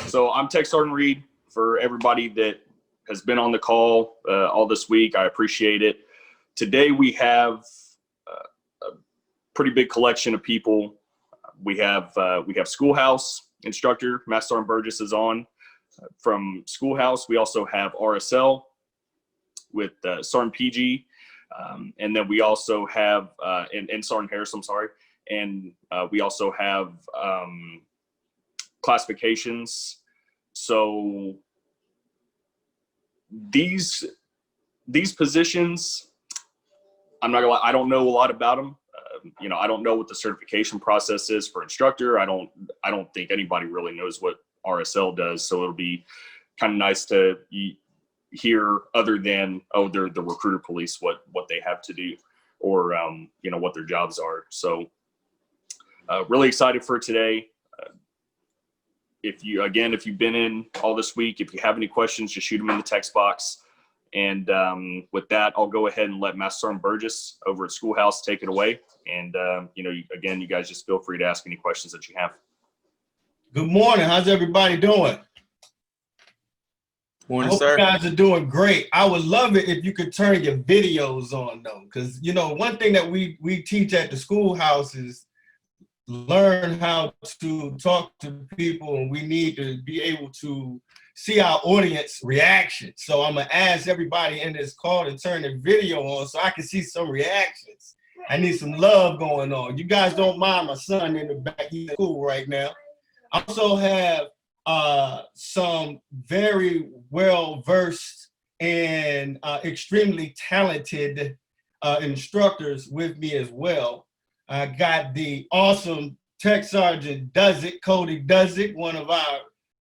So I'm Tech Sergeant Reed. For everybody that has been on the call all this week, I appreciate it. Today we have a pretty big collection of people. We have School House Instructor, Master Sergeant Burgess is on from School House. We also have RSL with Sergeant PG. And then we also have, and Sergeant Harris, I'm sorry. And we also have classifications. So these positions, I'm not gonna lie, I don't know a lot about them. I don't know what the certification process is for instructor. I don't think anybody really knows what RSL does. So it'll be kind of nice to hear, other than, oh, they're the recruiter police, what they have to do, or what their jobs are. So really excited for today. If you've been in all this week, if you have any questions, just shoot them in the text box. And with that, I'll go ahead and let Master Sergeant Burgess over at School House take it away. And again, you guys just feel free to ask any questions that you have. Good morning. How's everybody doing? Morning, I hope sir. you guys are doing great. I would love it if you could turn your videos on, though, because one thing that we teach at the schoolhouse is learn how to talk to people, and we need to be able to see our audience reaction. So I'm gonna ask everybody in this call to turn their video on so I can see some reactions. I need some love going on. You guys don't mind my son in the back, he's in school right now. I also have some very well-versed and extremely talented instructors with me as well. I got the awesome Tech Sergeant Cody Dozick, one of our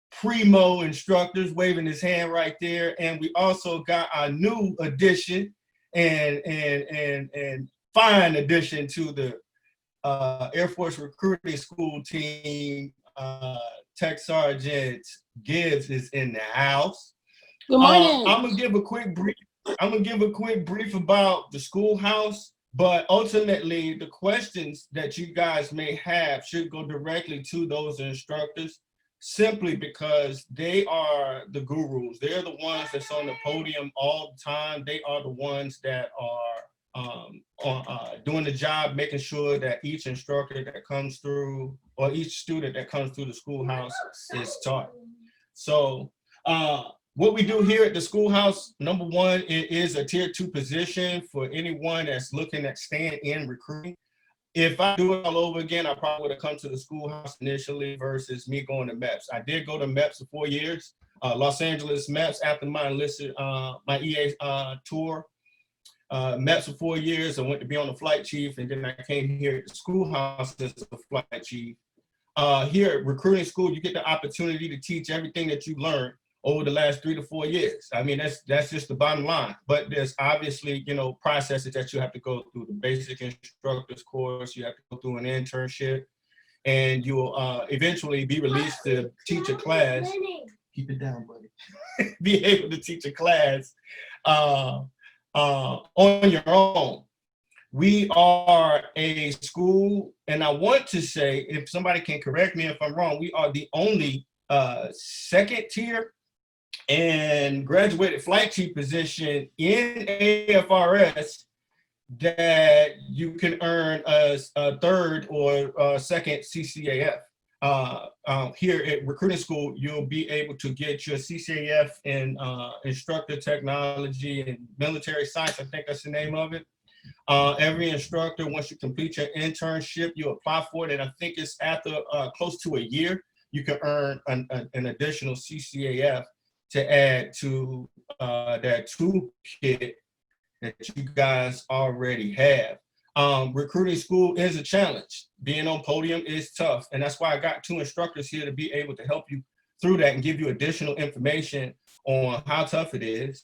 primo instructors, waving his hand right there. And we also got our new addition and fine addition to the Air Force recruiting school team. Tech Sergeant Gibbs is in the house. Good morning. I'm gonna give a quick brief about the schoolhouse. But ultimately, the questions that you guys may have should go directly to those instructors, simply because they are the gurus. They're the ones that's on the podium all the time. They are the ones that are doing the job, making sure that each instructor that comes through, or each student that comes through the schoolhouse, is taught. So what we do here at the schoolhouse, number one, it is a tier 2 position for anyone that's looking at staying in recruiting. If I do it all over again, I probably would have come to the schoolhouse initially versus me going to MEPS. I did go to MEPS for 4 years, Los Angeles MEPS, after my enlisted, my EA tour. MEPS for 4 years. I went to be on the flight chief, and then I came here at the schoolhouse as a flight chief. Here at recruiting school, you get the opportunity to teach everything that you learned over the last 3 to 4 years. I mean, that's just the bottom line. But there's obviously, processes that you have to go through. The basic instructor's course, you have to go through an internship, and you'll eventually be released to teach a class. Keep it down, buddy. Be able to teach a class on your own. We are a school, and I want to say, if somebody can correct me if I'm wrong, we are the only second tier and graduated flight chief position in AFRS that you can earn a third or second CCAF. Here at recruiting school, you'll be able to get your CCAF in instructor technology and military science. I think that's the name of it. Every instructor, once you complete your internship, you apply for it, and I think it's after close to a year, you can earn an additional CCAF to add to that toolkit that you guys already have. Recruiting school is a challenge. Being on podium is tough, and that's why I got 2 instructors here to be able to help you through that and give you additional information on how tough it is.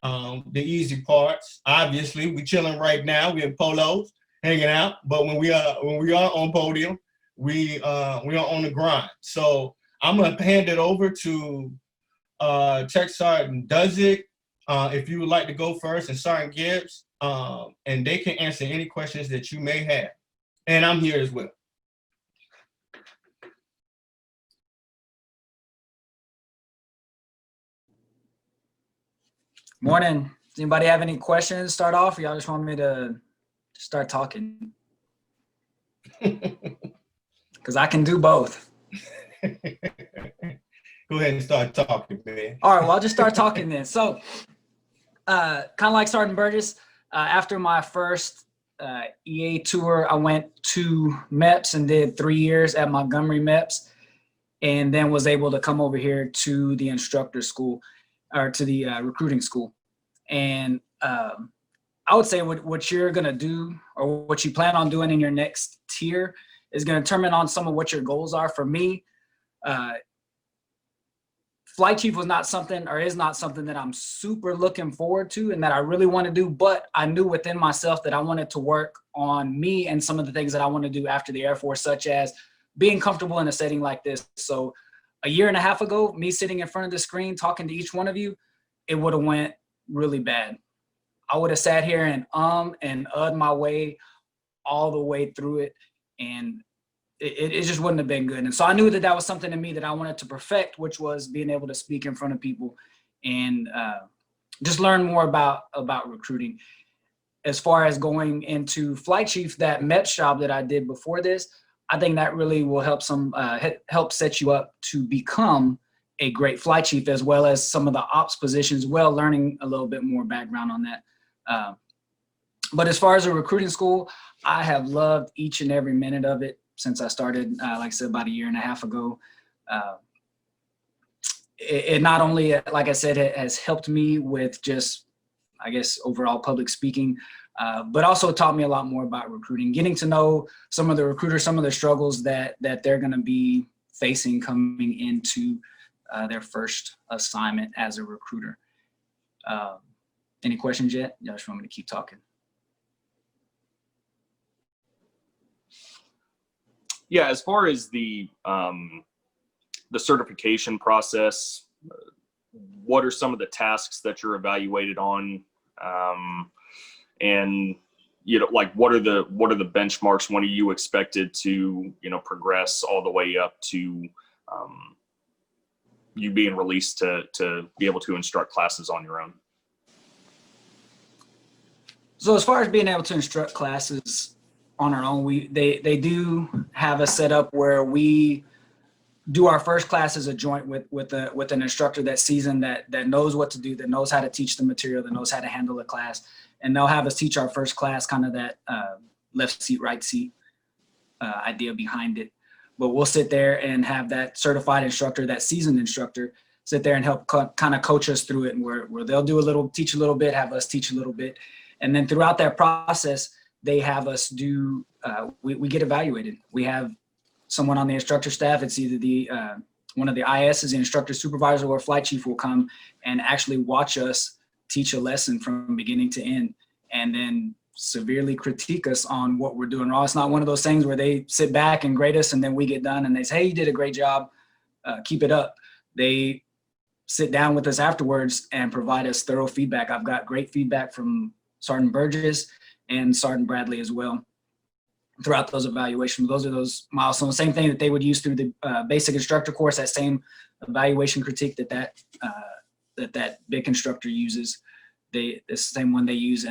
The easy parts, obviously, we chilling right now. We're in polos, hanging out. But when we are on podium, we are on the grind. So I'm gonna hand it over to Tech Sergeant Dozick, if you would like to go first, and Sergeant Gibbs, and they can answer any questions that you may have. And I'm here as well. Morning. Does anybody have any questions to start off, or y'all just want me to start talking? Because I can do both. Go ahead and start talking, man. All right, well, I'll just start talking then. So, kind of like Sergeant Burgess, after my first EA tour, I went to MEPS and did 3 years at Montgomery MEPS, and then was able to come over here to the instructor school, or to the recruiting school. And I would say what you're going to do, or what you plan on doing in your next tier, is going to determine on some of what your goals are. For me, flight chief was not something, or is not something, that I'm super looking forward to and that I really want to do, but I knew within myself that I wanted to work on me and some of the things that I want to do after the Air Force, such as being comfortable in a setting like this. So a year and a half ago, me sitting in front of the screen talking to each one of you, it would have went really bad. I would have sat here and my way all the way through it, and it just wouldn't have been good. And so I knew that that was something in me that I wanted to perfect, which was being able to speak in front of people and just learn more about recruiting. As far as going into flight chief, that MEPS job that I did before this, I think that really will help help set you up to become a great flight chief, as well as some of the ops positions, learning a little bit more background on that. But as far as a recruiting school, I have loved each and every minute of it since I started, like I said, about a year and a half ago. It not only, like I said, it has helped me with just, I guess, overall public speaking, but also taught me a lot more about recruiting, getting to know some of the recruiters, some of the struggles that they're going to be facing coming into their first assignment as a recruiter. Any questions yet? Y'all just want me to keep talking? Yeah, as far as the certification process, what are some of the tasks that you're evaluated on, and like what are the benchmarks? When are you expected to progress all the way up to you being released to be able to instruct classes on your own? So as far as being able to instruct classes on our own, they do have a setup where we do our first class as a joint with an instructor that's seasoned, that knows what to do, that knows how to teach the material, that knows how to handle a class, and they'll have us teach our first class, kind of that left seat, right seat idea behind it. But we'll sit there and have that certified instructor, that seasoned instructor, sit there and help kind of coach us through it, and where they'll teach a little bit, have us teach a little bit. And then throughout that process, they have us do, we get evaluated. We have someone on the instructor staff. It's either the one of the ISs, the instructor supervisor, or flight chief will come and actually watch us teach a lesson from beginning to end, and then severely critique us on what we're doing wrong. It's not one of those things where they sit back and grade us and then we get done and they say, hey, you did a great job, keep it up. They sit down with us afterwards and provide us thorough feedback. I've got great feedback from Sergeant Burgess and Sergeant Bradley as well throughout those evaluations. Those are those milestones. Same thing that they would use through the basic instructor course, that same evaluation critique that big instructor uses. The same one they use.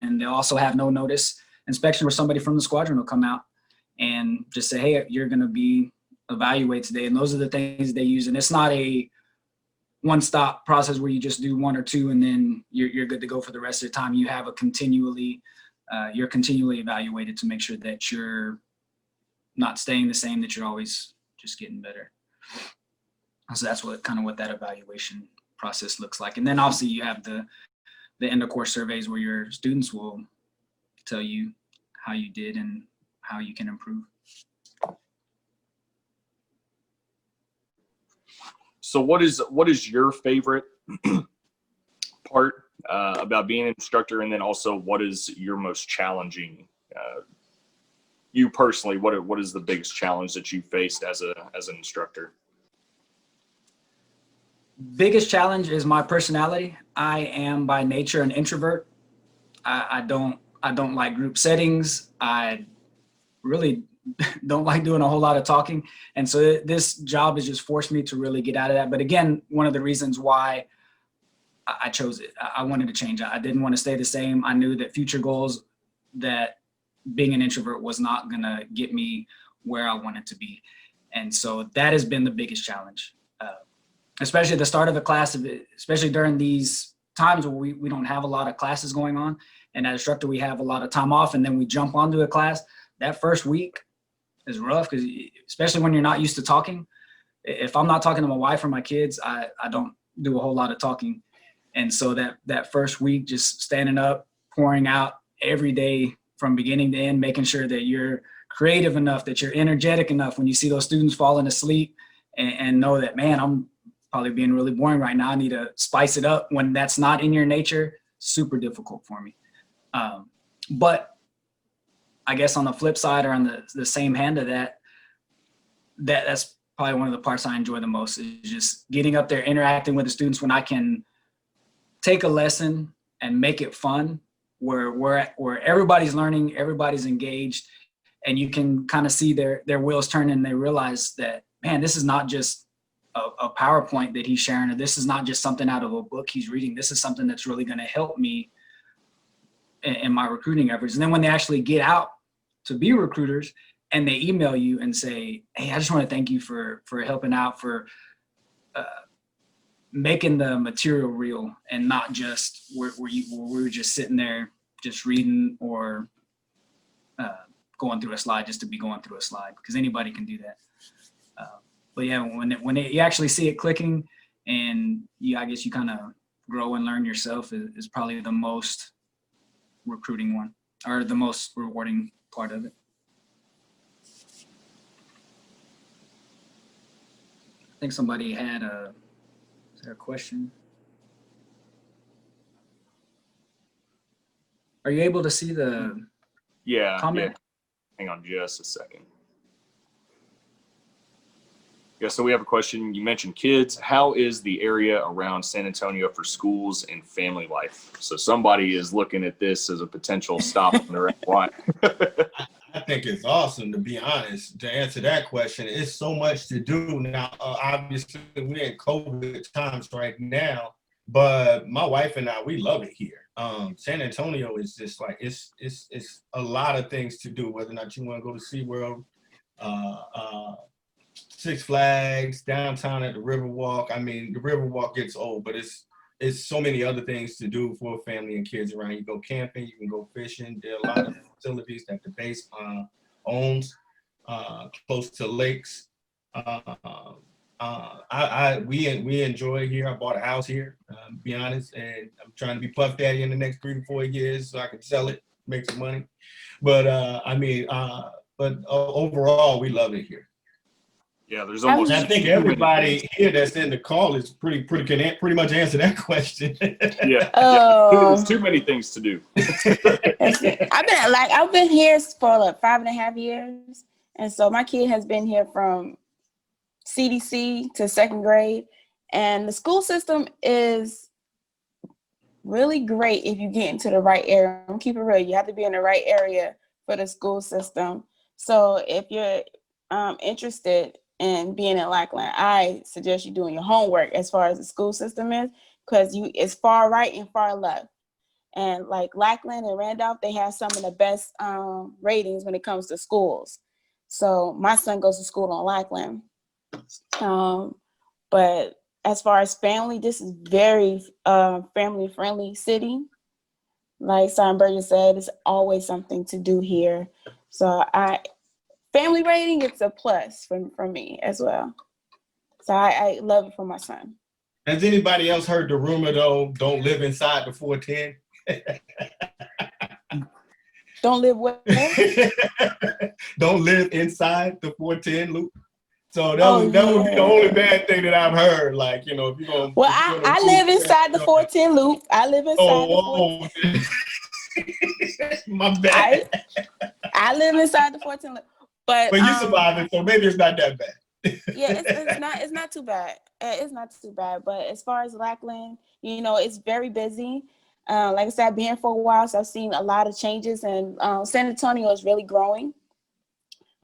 And they'll also have no notice inspection where somebody from the squadron will come out and just say, hey, you're going to be evaluated today. And those are the things they use. And it's not a one-stop process where you just do one or two and then you're good to go for the rest of the time. You have you're continually evaluated to make sure that you're not staying the same, that you're always just getting better. So that's what that evaluation process looks like. And then obviously you have the end of course surveys where your students will tell you how you did and how you can improve. So what is your favorite part about being an instructor, and then also what is your most challenging? You personally, what is the biggest challenge that you faced as an instructor? Biggest challenge is my personality. I am by nature an introvert. I don't like group settings. I really don't like doing a whole lot of talking. And so this job has just forced me to really get out of that. But again, one of the reasons why I chose it. I wanted to change. I didn't want to stay the same. I knew that future goals, that being an introvert was not going to get me where I wanted to be. And so that has been the biggest challenge, especially at the start of the class, especially during these times where we don't have a lot of classes going on. And as an instructor, we have a lot of time off, and then we jump onto a class. That first week is rough, because especially when you're not used to talking. If I'm not talking to my wife or my kids, I don't do a whole lot of talking. And so that first week, just standing up, pouring out every day from beginning to end, making sure that you're creative enough, that you're energetic enough when you see those students falling asleep, and know that, man, I'm probably being really boring right now. I need to spice it up. When that's not in your nature, super difficult for me. But I guess on the flip side, or on the same hand of that's probably one of the parts I enjoy the most, is just getting up there, interacting with the students when I can take a lesson and make it fun, where everybody's learning, everybody's engaged, and you can kind of see their wheels turn, and they realize that, man, this is not just a PowerPoint that he's sharing, or this is not just something out of a book he's reading. This is something that's really going to help me in my recruiting efforts. And then when they actually get out to be recruiters, and they email you and say, hey, I just want to thank you for helping out, for making the material real, and not just where we were just sitting there just reading, or going through a slide just to be going through a slide, because anybody can do that. But yeah, when you actually see it clicking, and I guess you kind of grow and learn yourself, is probably the most recruiting one, or the most rewarding part of it. I think somebody had is there a question? Are you able to see the comment? Yeah. Hang on just a second. Yeah, so we have a question. You mentioned kids. How is the area around San Antonio for schools and family life? So somebody is looking at this as a potential stop on their way. I think it's awesome, to be honest. To answer that question, it's so much to do now. Obviously, we're in COVID times right now, but my wife and I, we love it here. San Antonio is just like, it's a lot of things to do, whether or not you want to go to SeaWorld, Six Flags, downtown at the Riverwalk. I mean, the Riverwalk gets old, but it's so many other things to do for family and kids around. You go camping, you can go fishing. There are a lot of facilities that the base owns, close to lakes. We enjoy here. I bought a house here, to be honest, and I'm trying to be Puff Daddy in the next 3 to 4 years so I can sell it, make some money. But overall, we love it here. Yeah, there's almost. I think everybody here that's in the call is pretty much answer that question. Yeah. There's too many things to do. I've been here for like 5.5 years, and so my kid has been here from CDC to 2nd grade, and the school system is really great if you get into the right area. I'm keeping it real. You have to be in the right area for the school system. So if you're interested in being in Lackland, I suggest you doing your homework as far as the school system is, because it's far right and far left. And like Lackland and Randolph, they have some of the best ratings when it comes to schools. So my son goes to school on Lackland. But as far as family, this is very family friendly city. Like Simon Burgess said, it's always something to do here. So family rating, it's a plus for me as well. So I love it for my son. Has anybody else heard the rumor though, don't live inside the 410? Don't live where? Don't live inside the 410 loop. So that would be the only bad thing that I've heard. Like, you know, if you're going. Well, I live inside the 410 loop. I live inside the 410. My bad. I live inside the 410 loop. But you survive it, so maybe it's not that bad. Yeah, it's not too bad. It's not too bad. But as far as Lackland, you know, it's very busy. Like I said, I've been here for a while, so I've seen a lot of changes, and San Antonio is really growing.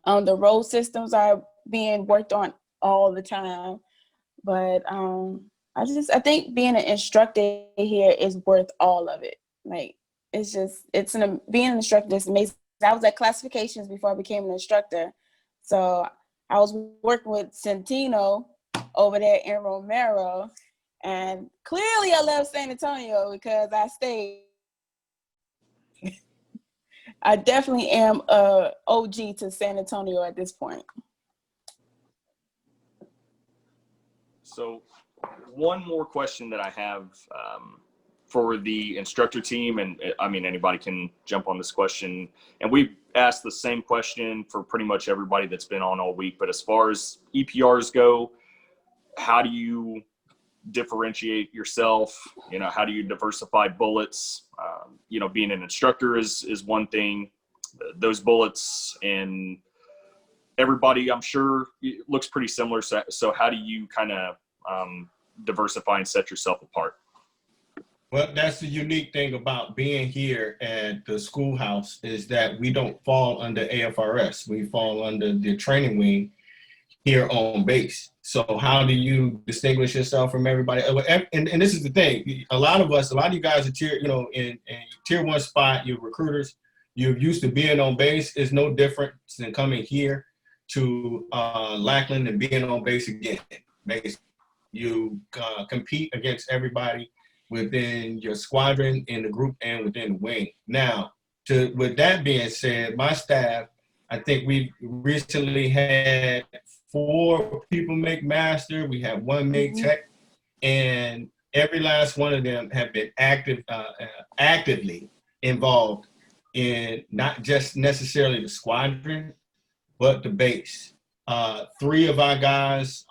The road systems are being worked on all the time, but I think being an instructor here is worth all of it. Like, being an instructor just amazing. I was at classifications before I became an instructor. So I was working with Centino over there in Romero, and clearly I love San Antonio because I stayed. I definitely am a OG to San Antonio at this point. So one more question that I have for the instructor team, and I mean, anybody can jump on this question, and we've asked the same question for pretty much everybody that's been on all week, but as far as EPRs go, how do you differentiate yourself? You know, how do you diversify bullets? You know, being an instructor is one thing. Those bullets and everybody, I'm sure, looks pretty similar. So how do you kind of diversify and set yourself apart? Well, that's the unique thing about being here at the schoolhouse is that we don't fall under AFRS. We fall under the training wing here on base. So how do you distinguish yourself from everybody? And this is the thing. A lot of you guys are in tier one spot, you're recruiters, you're used to being on base. Is no different than coming here to Lackland and being on base again. Basically, you compete against everybody within your squadron, in the group, and within the wing. Now, with that being said, my staff, I think we recently had 4 people make master. We have 1 make tech, and every last one of them have been actively involved in not just necessarily the squadron, but the base. 3 of our guys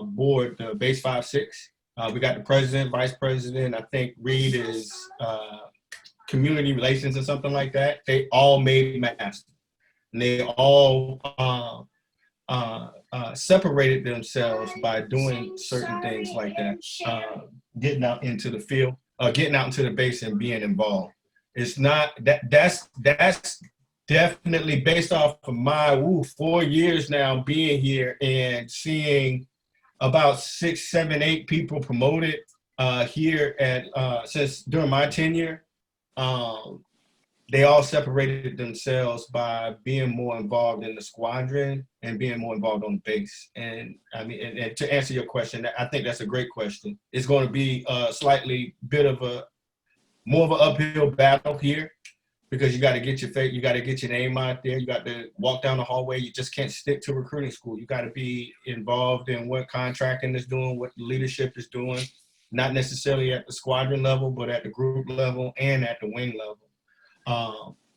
board the base 5-6. We got the president, vice president. I think Reed is community relations or something like that. They all made master. And they all separated themselves by doing certain things like that, getting out into the field, getting out into the base and being involved. It's not that's definitely based off of my 4 years now being here and seeing about 6, 7, 8 people promoted here at since during my tenure. They all separated themselves by being more involved in the squadron and being more involved on the base. And I mean, and to answer your question, I think that's a great question. It's going to be a slightly bit of more of an uphill battle here because you got to get your name out there. You got to walk down the hallway. You just can't stick to recruiting school. You got to be involved in what contracting is doing, what leadership is doing, not necessarily at the squadron level, but at the group level and at the wing level.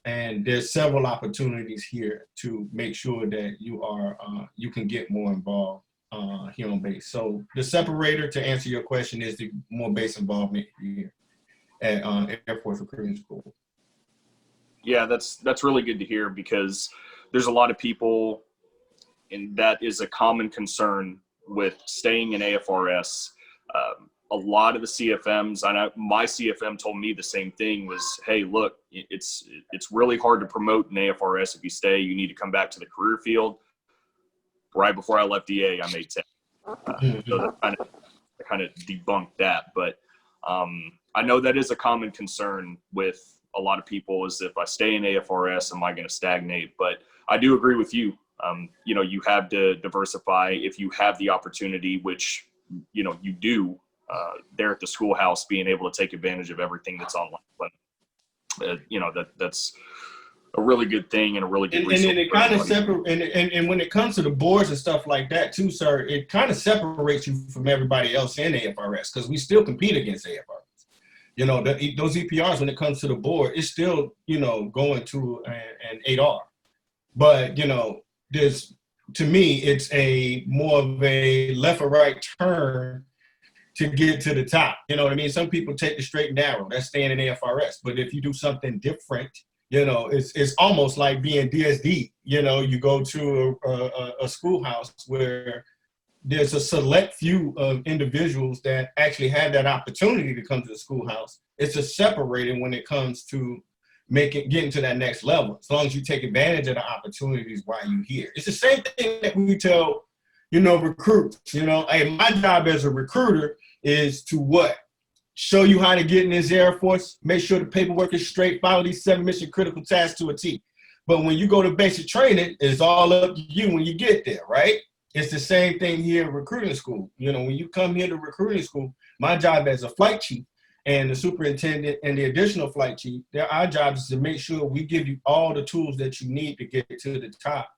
And there's several opportunities here to make sure that you can get more involved here on base. So the separator, to answer your question, is the more base involvement here at Air Force Recruiting School. Yeah, that's really good to hear because there's a lot of people, and that is a common concern with staying in AFRS. A lot of the CFMs, I know my CFM told me the same thing, was, hey, look, it's really hard to promote in AFRS if you stay. You need to come back to the career field. Right before I left DA, I made 10. So that kind of debunked that. But I know that is a common concern with a lot of people, is if I stay in AFRS, am I going to stagnate? But I do agree with you. You have to diversify if you have the opportunity, which, you do. There at the schoolhouse, being able to take advantage of everything that's online. But that's a really good thing and a really good resource. And it kind of separates. And when it comes to the boards and stuff like that too, sir, it kind of separates you from everybody else in AFRS because we still compete against AFRS. Those EPRs, when it comes to the board, it's still going to an 8R. But to me, it's a more of a left or right turn to get to the top. You know what I mean? Some people take the straight and narrow. That's staying in AFRS. But if you do something different, it's almost like being DSD. You go to a schoolhouse where there's a select few of individuals that actually have that opportunity to come to the schoolhouse. It's a separating when it comes to getting to that next level. As long as you take advantage of the opportunities while you're here. It's the same thing that we tell recruits. Hey, my job as a recruiter is to what? Show you how to get in this Air Force, make sure the paperwork is straight, follow these 7 mission critical tasks to a T. But when you go to basic training, it's all up to you when you get there, right? It's the same thing here in recruiting school. When you come here to recruiting school, my job as a flight chief and the superintendent and the additional flight chief, our job is to make sure we give you all the tools that you need to get to the top.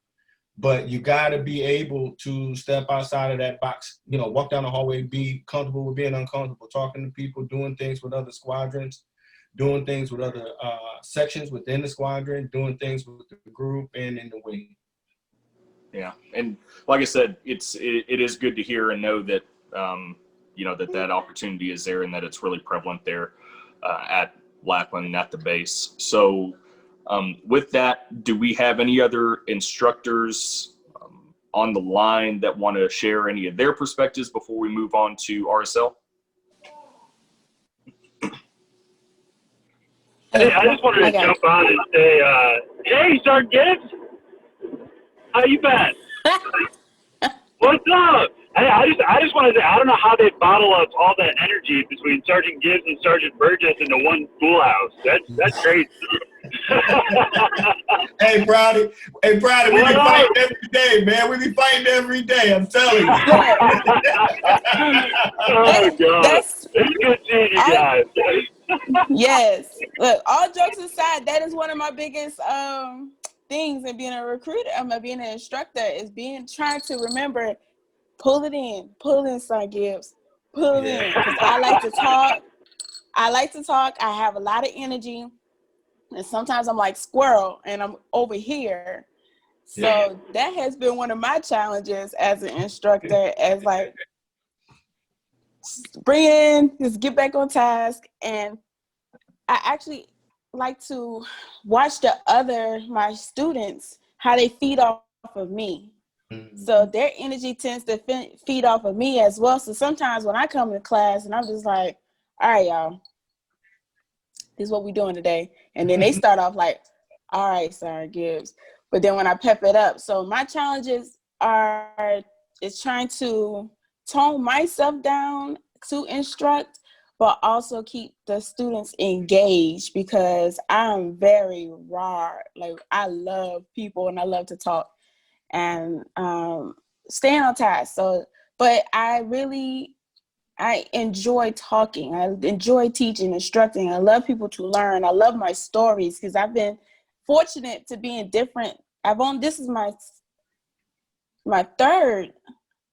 But you got to be able to step outside of that box, walk down the hallway, be comfortable with being uncomfortable, talking to people, doing things with other squadrons, doing things with other sections within the squadron, doing things with the group and in the wing. Yeah, and like I said, it is good to hear and know that that opportunity is there and that it's really prevalent there at Lackland and at the base. So with that, do we have any other instructors on the line that want to share any of their perspectives before we move on to RSL? Hey, I just wanted to jump on and say, hey, Sergeant Gibbs, how you been? What's up? I just wanted to say, I don't know how they bottle up all that energy between Sergeant Gibbs and Sergeant Burgess into one schoolhouse. That's crazy. Hey, Brownie, we be fighting every day, man. We be fighting every day, I'm telling you. Oh, God. It's good seeing you guys. Yes. Look, all jokes aside, that is one of my biggest things in being a recruiter, being an instructor, is trying to remember, pull it in, Sergeant Gibbs, pull it in. Because I like to talk. I have a lot of energy. And sometimes I'm like squirrel and I'm over here. So that has been one of my challenges as an instructor, as like, bring in, just get back on task. And I actually like to watch my students, how they feed off of me. Mm-hmm. So their energy tends to feed off of me as well. So sometimes when I come to class and I'm just like, all right, y'all, this is what we're doing today. And then they start off like, all right, Sergeant Gibbs. But then when I pep it up, so my challenges is trying to tone myself down to instruct, but also keep the students engaged, because I'm very raw. Like, I love people and I love to talk and staying on task. So, but I enjoy talking. I enjoy teaching, instructing. I love people to learn. I love my stories, because I've been fortunate to be in different. This is my third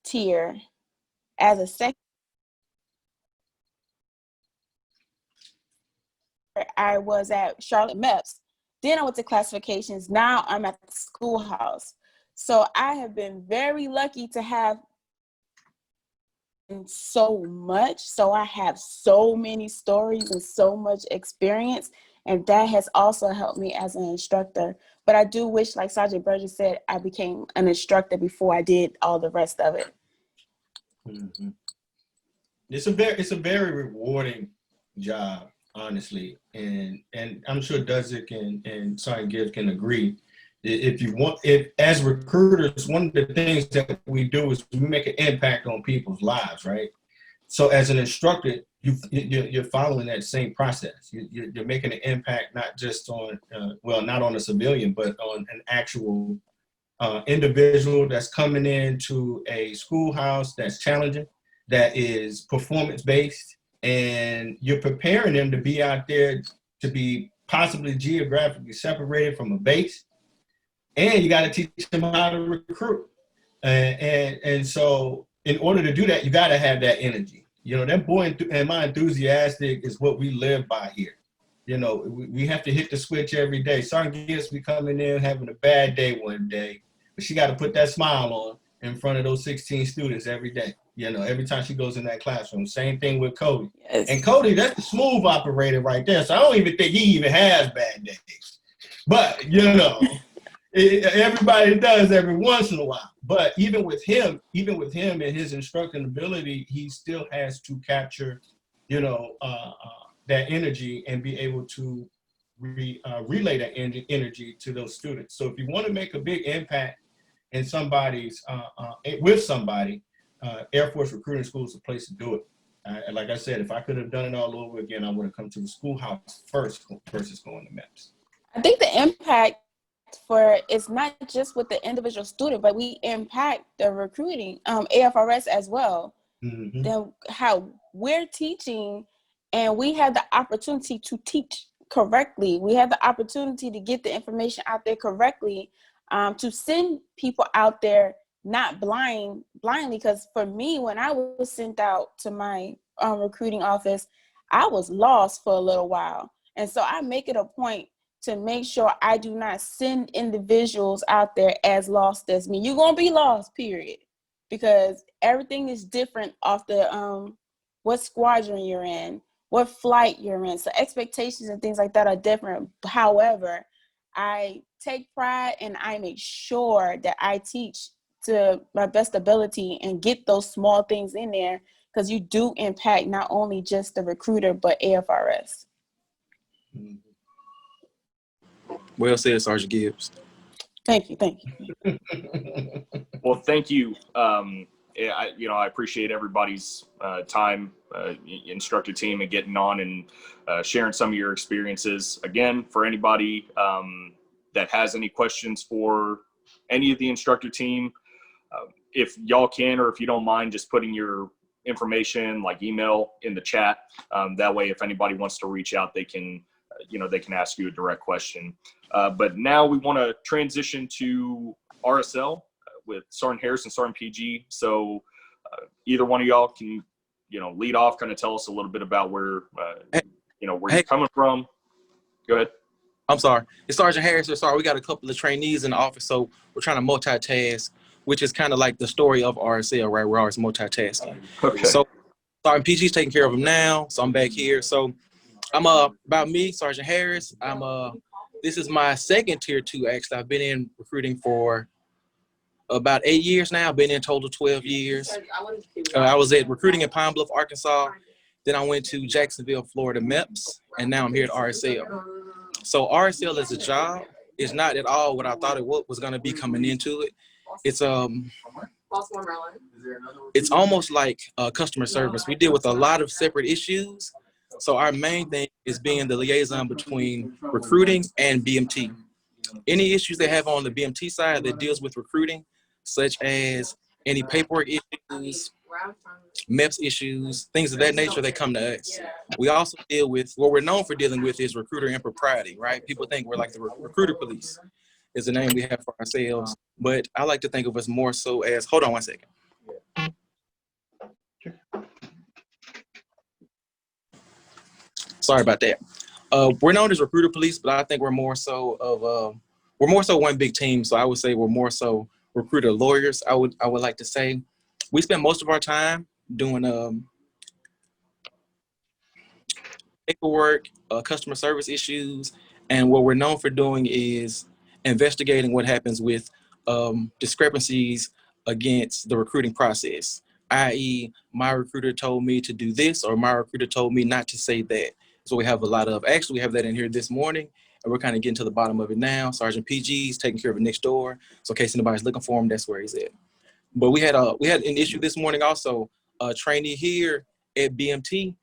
tier as a second. I was at Charlotte MEPS. Then I went to classifications. Now I'm at the schoolhouse. So I have been very lucky to have so much. So I have so many stories and so much experience. And that has also helped me as an instructor. But I do wish, like Sergeant Burgess said, I became an instructor before I did all the rest of it. Mm-hmm. It's a very rewarding job, honestly. And I'm sure Dudzik and Sergeant Gibbs can agree. If as recruiters, one of the things that we do is we make an impact on people's lives, right? So as an instructor, you're following that same process. You're making an impact, not just on, not on a civilian, but on an actual individual that's coming into a schoolhouse that's challenging, that is performance-based, and you're preparing them to be out there to be possibly geographically separated from a base. And you got to teach them how to recruit. And so in order to do that, you got to have that energy. That boy and my enthusiastic is what we live by here. We have to hit the switch every day. Sergeant Gibbs be coming in having a bad day one day, but she got to put that smile on in front of those 16 students every day. Every time she goes in that classroom. Same thing with Cody. Yes. And Cody, that's the smooth operator right there. So I don't even think he even has bad days. But, everybody does every once in a while. But even with him and his instructing ability, he still has to capture, that energy and be able to relay that energy to those students. So if you want to make a big impact in somebody's, with somebody, Air Force Recruiting School is the place to do it. And like I said, if I could have done it all over again, I would have come to the schoolhouse first versus going to MEPS. I think the impact for it's not just with the individual student, but we impact the recruiting AFRS as well. Mm-hmm. Then how we're teaching, and we have the opportunity to teach correctly. We have the opportunity to get the information out there correctly, to send people out there not blindly. Because for me, when I was sent out to my recruiting office, I was lost for a little while, and so I make it a point to make sure I do not send individuals out there as lost as me. You're gonna be lost, period, because everything is different off the what squadron you're in, what flight you're in. So expectations and things like that are different. However, I take pride and I make sure that I teach to my best ability and get those small things in there, because you do impact not only just the recruiter, but AFRS. Mm-hmm. Well said, Sergeant Gibbs. Thank you. Well, thank you. I appreciate everybody's time, instructor team, and getting on and sharing some of your experiences. Again, for anybody that has any questions for any of the instructor team, if y'all can, or if you don't mind, just putting your information, like email, in the chat. That way, if anybody wants to reach out, they can ask you a direct question. But now we want to transition to RSL with Sergeant Harris and Sergeant PG. So either one of y'all can, lead off, kind of tell us a little bit about where you're coming from. Go ahead. I'm sorry. It's Sergeant Harris. Sorry, we got a couple of trainees in the office, so we're trying to multitask, which is kind of like the story of RSL, right? We're always multitasking. Okay. So Sergeant PG's taking care of him now, so I'm back here. So I'm about me, Sergeant Harris. This is my second tier 2, actually. I've been in recruiting for about 8 years now. I've been in total 12 years. I was at recruiting in Pine Bluff, Arkansas. Then I went to Jacksonville, Florida, MEPS, and now I'm here at RSL. So RSL as a job is not at all what I thought it was going to be coming into it. It's almost like customer service. We deal with a lot of separate issues. So our main thing is being the liaison between recruiting and BMT. Any issues they have on the BMT side that deals with recruiting, such as any paperwork issues, MEPS issues, things of that nature, they come to us. We also deal with, what we're known for dealing with is recruiter impropriety, right? People think we're like the recruiter police is the name we have for ourselves. But I like to think of us more so as, hold on one second. Sorry about that. We're known as recruiter police, but I think we're more so one big team. So I would say we're more so recruiter lawyers. I would like to say we spend most of our time doing paperwork, customer service issues, and what we're known for doing is investigating what happens with discrepancies against the recruiting process, i.e. my recruiter told me to do this, or my recruiter told me not to say that. So we have a lot of, actually we have that in here this morning, and we're kind of getting to the bottom of it now. Sergeant PG's taking care of it next door. So in case anybody's looking for him, that's where he's at. But we had an issue this morning also, a trainee here at BMT,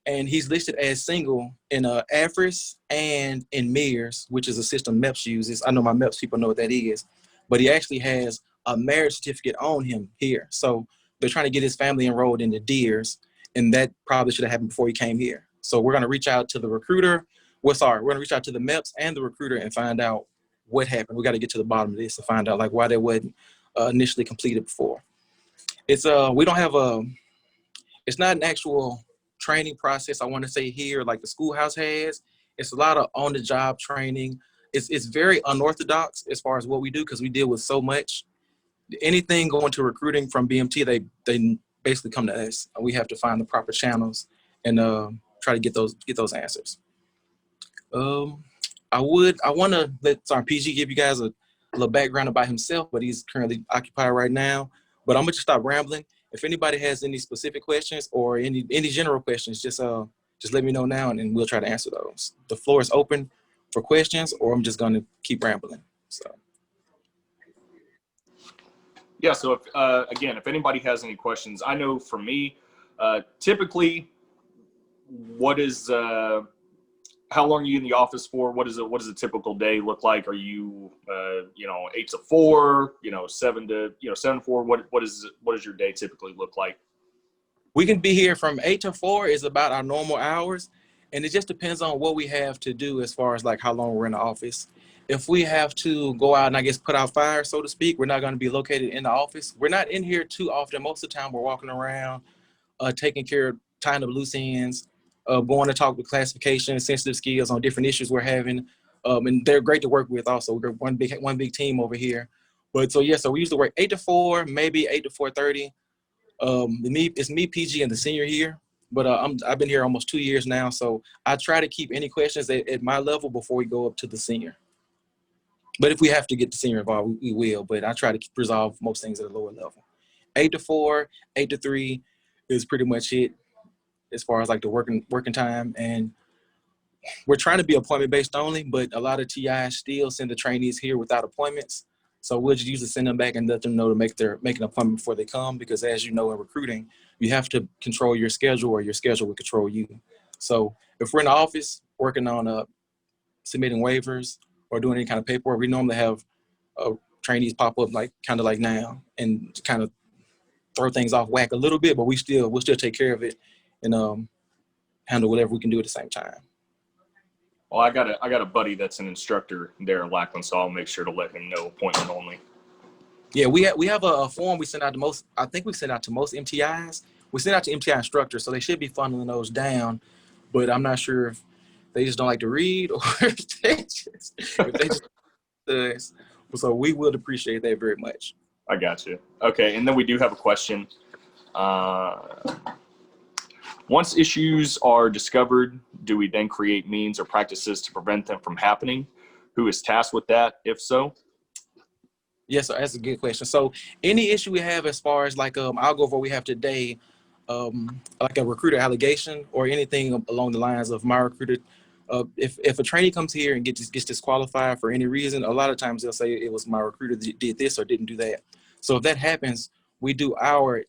and he's listed as single in AFRIS and in MERS, which is a system MEPS uses. I know my MEPS people know what that is, but he actually has a marriage certificate on him here. So they're trying to get his family enrolled in the DEERS, and that probably should have happened before he came here. So we're gonna reach out to the recruiter. We're gonna reach out to the MEPS and the recruiter and find out what happened. We gotta get to the bottom of this and find out like why that wasn't initially completed before. It's we don't have it's not an actual training process, I want to say here, like the schoolhouse has. It's a lot of on-the-job training. It's very unorthodox as far as what we do, because we deal with so much. Anything going to recruiting from BMT, they basically come to us. We have to find the proper channels and try to get those answers. I want to let Sergeant PG give you guys a little background about himself, but he's currently occupied right now. But I'm gonna just stop rambling. If anybody has any specific questions or any general questions, just let me know now, and we'll try to answer those. The floor is open for questions, or I'm just gonna keep rambling. So. Yeah. So if, again, if anybody has any questions, I know for me, typically what is, how long are you in the office for? What is a typical day look like? Are you, 8 to 4, 7 to 4? What does your day typically look like? We can be here from 8 to 4 is about our normal hours. And it just depends on what we have to do as far as like how long we're in the office. If we have to go out and I guess put out fires, so to speak, we're not going to be located in the office. We're not in here too often. Most of the time we're walking around, taking care of tying up loose ends, going to talk with classification, sensitive skills on different issues we're having. And they're great to work with also. We're one big team over here. But so yeah, so we usually work 8 to 4, maybe 8 to 4:30. It's me, PG, and the senior here. But I've been here almost 2 years now, so I try to keep any questions at my level before we go up to the senior. But if we have to get the senior involved, we will. But I try to resolve most things at a lower level. 8 to 4, 8 to 3 is pretty much it as far as like the working time. And we're trying to be appointment based only, but a lot of TIs still send the trainees here without appointments. So we'll just usually send them back and let them know to make an appointment before they come, because as you know, in recruiting, you have to control your schedule or your schedule will control you. So if we're in the office working on submitting waivers or doing any kind of paperwork, we normally have trainees pop up kind of like now and kind of throw things off whack a little bit, but we'll still take care of it and handle whatever we can do at the same time. Well, I got a buddy that's an instructor there in Lackland, so I'll make sure to let him know appointment only. Yeah, we have a form we send out to most. I think we send out to most MTIs. We send out to MTI instructors, so they should be funneling those down. But I'm not sure if they just don't like to read or if they just. So we would appreciate that very much. I got you. Okay, and then we do have a question. Once issues are discovered, do we then create means or practices to prevent them from happening? Who is tasked with that, if so? Yes, so that's a good question. So any issue we have as far as like, I'll go over what we have today, like a recruiter allegation or anything along the lines of my recruiter. If a trainee comes here and gets disqualified for any reason, a lot of times they'll say it was my recruiter that did this or didn't do that. So if that happens, we do our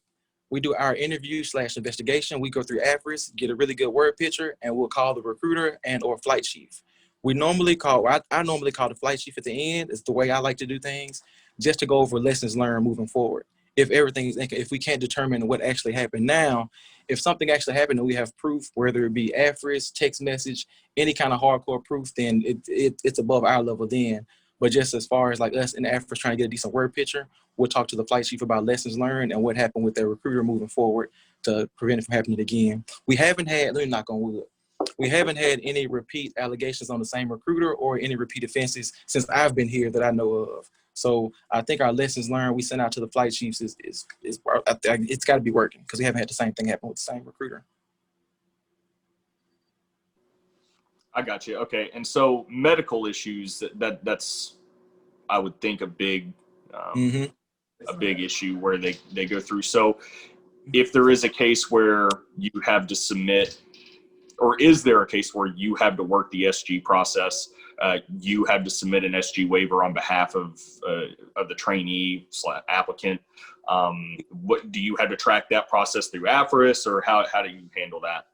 interview / investigation. We go through AFRIS, get a really good word picture, and we'll call the recruiter and or flight chief. I normally call the flight chief at the end. It's the way I like to do things, just to go over lessons learned moving forward. If we can't determine what actually happened now, if something actually happened and we have proof, whether it be AFRIS, text message, any kind of hardcore proof, then it's above our level then. But just as far as like us in AFRIS trying to get a decent word picture, we'll talk to the flight chief about lessons learned and what happened with their recruiter moving forward to prevent it from happening again. We haven't had, let me knock on wood, we haven't had any repeat allegations on the same recruiter or any repeat offenses since I've been here that I know of. So I think our lessons learned we send out to the flight chiefs it's got to be working, because we haven't had the same thing happen with the same recruiter. I got you. Okay, and so medical issues that's I would think a big issue where they go through. So if there is a case where you have to submit, or is there a case where you have to work the SG process, you have to submit an SG waiver on behalf of the trainee / applicant? What do you have to track that process through AFRIS, or how do you handle that?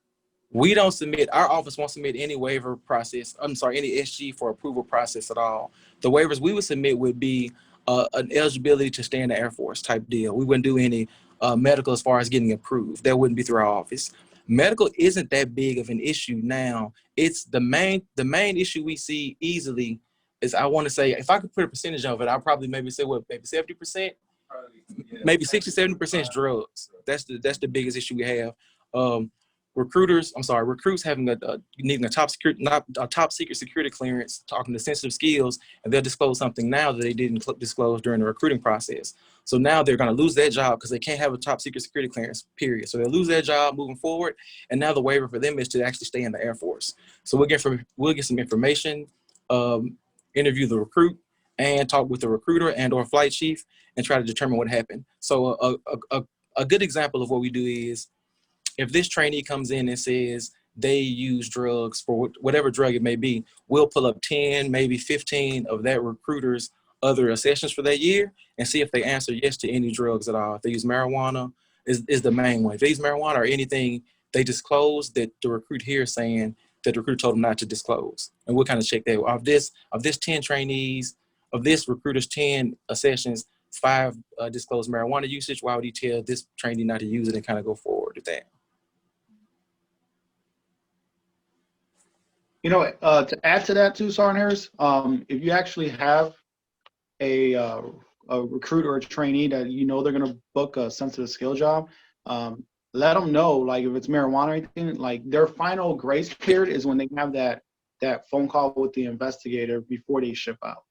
We don't submit, our office won't submit any waiver process, any SG for approval process at all. The waivers we would submit would be an eligibility to stay in the Air Force type deal. We wouldn't do any medical as far as getting approved. That wouldn't be through our office. Medical isn't that big of an issue now. It's the main issue we see easily is, I want to say, if I could put a percentage of it, I'd probably maybe say maybe 70%, maybe 60-70% is drugs. That's the biggest issue we have. Recruits having needing a top secret security clearance, talking to sensitive skills, and they'll disclose something now that they didn't disclose during the recruiting process. So now they're going to lose that job because they can't have a top secret security clearance, period. So they'll lose that job moving forward. And now the waiver for them is to actually stay in the Air Force. So we'll get some information, interview the recruit, and talk with the recruiter and or flight chief and try to determine what happened. So a good example of what we do is, if this trainee comes in and says they use drugs for whatever drug it may be, we'll pull up 10, maybe 15 of that recruiter's other sessions for that year and see if they answer yes to any drugs at all. If they use marijuana is the main one. If they use marijuana or anything they disclose that the recruit here is saying that the recruiter told them not to disclose. And we'll kind of check that. Of this 10 trainees, of this recruiter's 10 sessions, 5 disclosed marijuana usage. Why would he tell this trainee not to use it and kind of go forward with that? You know, to add to that too, Sergeant Harris, if you actually have a recruit or a trainee that you know they're going to book a sensitive skill job, let them know, like if it's marijuana or anything, like their final grace period is when they have that phone call with the investigator before they ship out.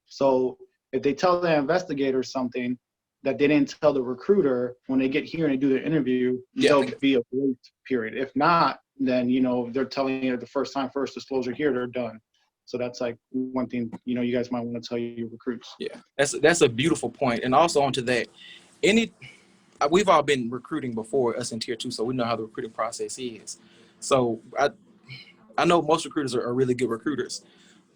So if they tell the investigator something that they didn't tell the recruiter, when they get here and they do their interview, there'll be a grace period. If not, then, you know, they're telling you the first time, first disclosure here, they're done. So that's like one thing, you know, you guys might want to tell your recruits. Yeah, that's a beautiful point. And also onto that, we've all been recruiting before, us in tier 2, so we know how the recruiting process is. So I know most recruiters are really good recruiters.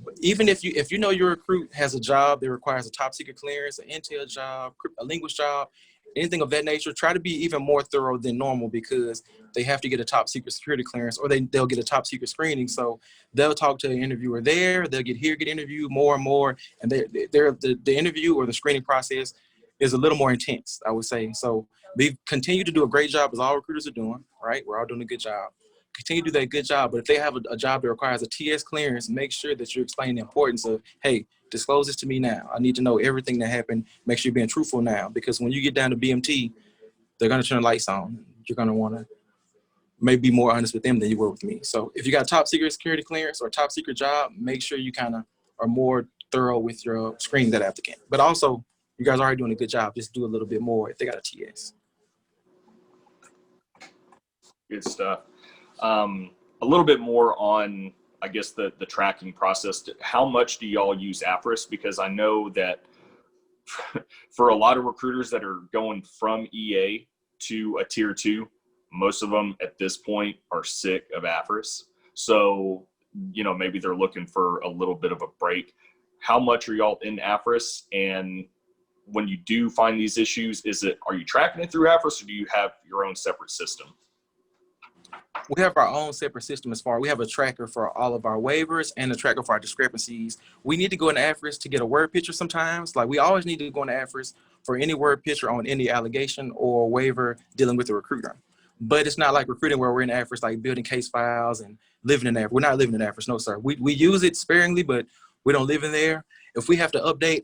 But even if you know your recruit has a job that requires a top secret clearance, an intel job, a linguist job, anything of that nature, try to be even more thorough than normal, because they have to get a top secret security clearance, or they'll get a top secret screening. So they'll talk to an interviewer there, they'll get interviewed more and more, and the interview or the screening process is a little more intense, I would say. So we continue to do a great job, as all recruiters are doing, right? We're all doing a good job. Continue to do that good job. But if they have a job that requires a TS clearance, make sure that you're explaining the importance of, hey, disclose this to me now. I need to know everything that happened. Make sure you're being truthful now, because when you get down to BMT, they're going to turn the lights on. You're going to want to maybe be more honest with them than you were with me. So if you got a top secret security clearance or a top secret job, make sure you kind of are more thorough with your screening that applicant. But also, you guys are already doing a good job. Just do a little bit more if they got a TS. Good stuff. A little bit more on, I guess, the tracking process. How much do y'all use AFRIS? Because I know that for a lot of recruiters that are going from EA to a tier 2, most of them at this point are sick of AFRIS. So, you know, maybe they're looking for a little bit of a break. How much are y'all in AFRIS? And when you do find these issues, are you tracking it through AFRIS, or do you have your own separate system? We have our own separate system we have a tracker for all of our waivers and a tracker for our discrepancies. We need to go into AFRIS to get a word picture sometimes. Like, we always need to go into AFRIS for any word picture on any allegation or waiver dealing with the recruiter. But it's not like recruiting where we're in AFRIS, like building case files and living in AFRIS. We're not living in AFRIS, no, sir. We use it sparingly, but we don't live in there. If we have to update,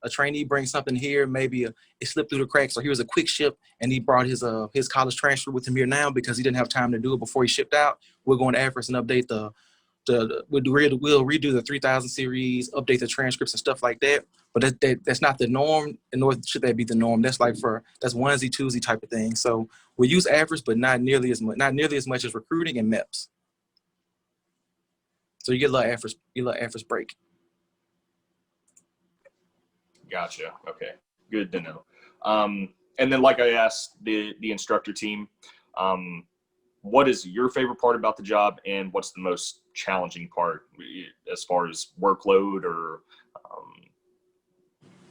a trainee brings something here, maybe it slipped through the cracks, or he was a quick ship and he brought his college transfer with him here now because he didn't have time to do it before he shipped out. We're going to AFRIS and update we'll redo the 3000 series, update the transcripts and stuff like that. But that's not the norm, nor should that be the norm. That's that's onesie twosie type of thing. So we use AFRIS, but not nearly as much as recruiting and MEPS. So you get a little AFRIS break. Gotcha. Okay. Good to know. And then, like I asked the instructor team, what is your favorite part about the job, and what's the most challenging part as far as workload or,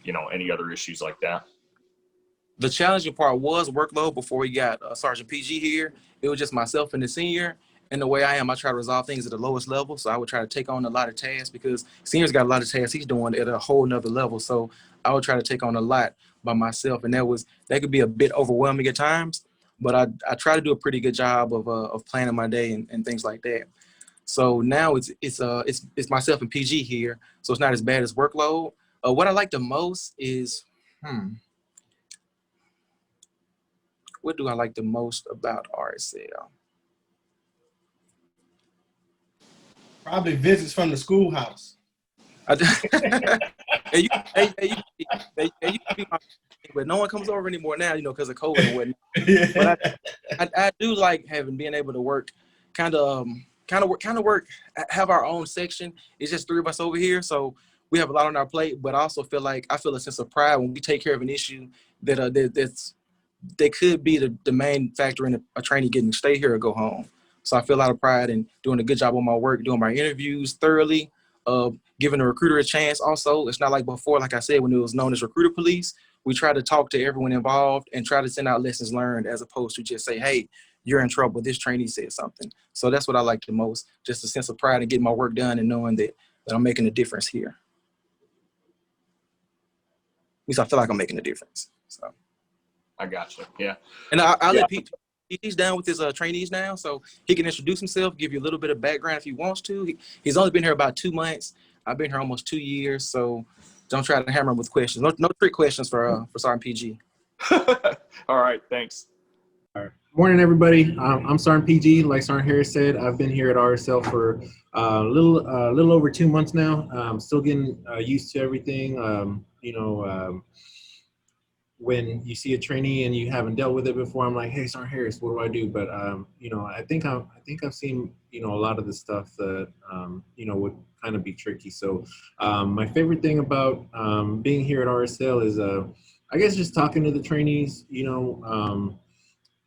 you know, any other issues like that? The challenging part was workload before we got Sergeant PG here. It was just myself and the senior. And the way I am, I try to resolve things at the lowest level. So I would try to take on a lot of tasks, because senior's got a lot of tasks he's doing at a whole nother level. So I would try to take on a lot by myself. And that could be a bit overwhelming at times, but I try to do a pretty good job of planning my day and things like that. So now it's myself and PG here. So it's not as bad as workload. What I like the most is, what do I like the most about RSL? Probably visits from the schoolhouse. It used to be my thing, but no one comes over anymore now, you know, because of COVID and whatnot. Yeah. But I do like being able to work, kind of work, have our own section. It's just 3 of us over here, so we have a lot on our plate. But I also feel a sense of pride when we take care of an issue that could be the main factor in a trainee getting to stay here or go home. So I feel a lot of pride in doing a good job on my work, doing my interviews thoroughly, giving the recruiter a chance also. It's not like before, like I said, when it was known as recruiter police, we try to talk to everyone involved and try to send out lessons learned as opposed to just say, hey, you're in trouble, this trainee said something. So that's what I like the most, just a sense of pride in getting my work done and knowing that I'm making a difference here. At least I feel like I'm making a difference. So I got you. Yeah. And I'll let Pete, he's down with his trainees now, so he can introduce himself, give you a little bit of background if he wants to. He's only been here about 2 months. I've been here almost 2 years, so don't try to hammer him with questions. No trick questions for Sergeant PG. All right. Thanks. All right. Morning, everybody. I'm Sergeant PG. Like Sergeant Harris said, I've been here at RSL for a little over 2 months now. I'm still getting used to everything. When you see a trainee and you haven't dealt with it before, I'm like, hey, Sergeant Harris, what do I do? But I think I've seen a lot of the stuff that would kind of be tricky. So my favorite thing about being here at RSL is I guess just talking to the trainees,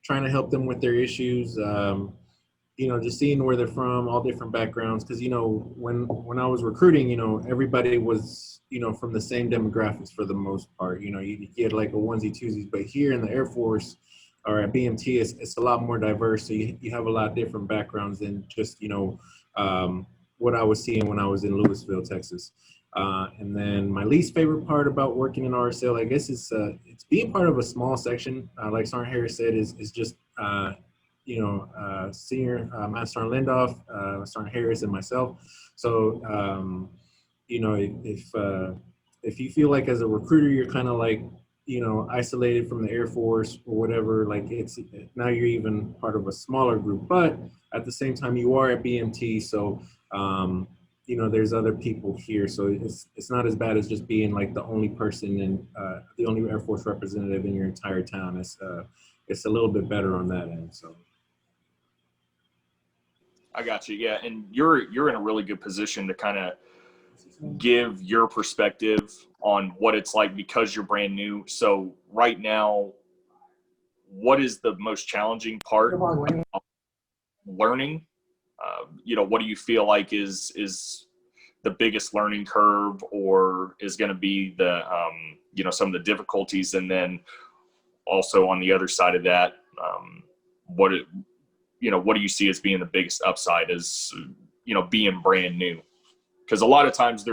trying to help them with their issues, just seeing where they're from, all different backgrounds. Because, when I was recruiting, everybody was, from the same demographics for the most part. You get like a onesie twosies, but here in the Air Force or at BMT, it's a lot more diverse. So you have a lot of different backgrounds than just, what I was seeing when I was in Louisville, Texas. And then my least favorite part about working in RSL, I guess, it's being part of a small section. Like Sergeant Harris said, is just Senior Master Sergeant Lindoff, Sergeant Harris, and myself. So if you feel like as a recruiter you're kind of like isolated from the Air Force or whatever, like now you're even part of a smaller group, but at the same time you are at BMT, so there's other people here, so it's not as bad as just being like the only person and the only Air Force representative in your entire town. It's a little bit better on that end. So I got you. Yeah. And you're in a really good position to kind of give your perspective on what it's like because you're brand new. So right now, what is the most challenging part of learning? What do you feel like is the biggest learning curve, or is going to be the, some of the difficulties? And then also on the other side of that, what do you see as being the biggest upside as, being brand new? Because a lot of times